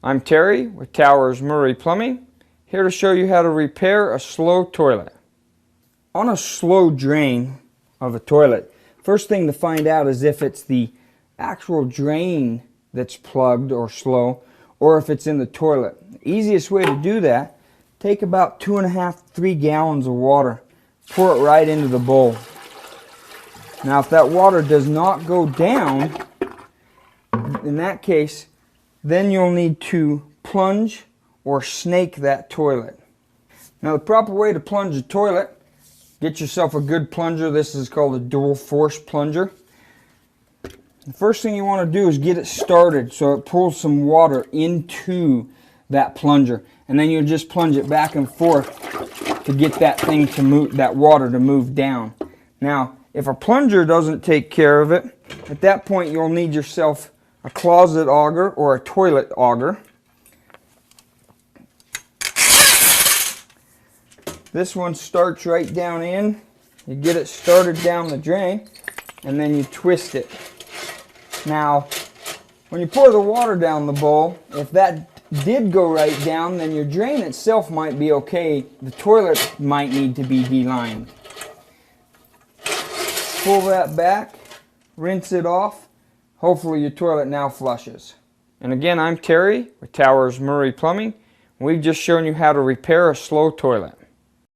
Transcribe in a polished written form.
I'm Terry with Towers Murray Plumbing, here to show you how to repair a slow toilet. On a slow drain of a toilet, first thing to find out is if it's the actual drain that's plugged or slow, or if it's in the toilet. The easiest way to do that, take about 2.5–3 gallons of water, pour it right into the bowl. Now if that water does not go down, in that case, then you'll need to plunge or snake that toilet. Now the proper way to plunge a toilet, get yourself a good plunger. This is called a dual force plunger. The first thing you want to do is get it started so it pulls some water into that plunger, and then you'll just plunge it back and forth to get that thing to move, that water to move down. Now if a plunger doesn't take care of it, at that point you'll need yourself a closet auger or a toilet auger. This one starts right down in. You get it started down the drain and then you twist it. Now when you pour the water down the bowl, if that did go right down, then your drain itself might be okay. The toilet might need to be delined. Pull that back, rinse it off. Hopefully your toilet now flushes. And again, I'm Terry with Towers Murray Plumbing. We've just shown you how to repair a slow toilet.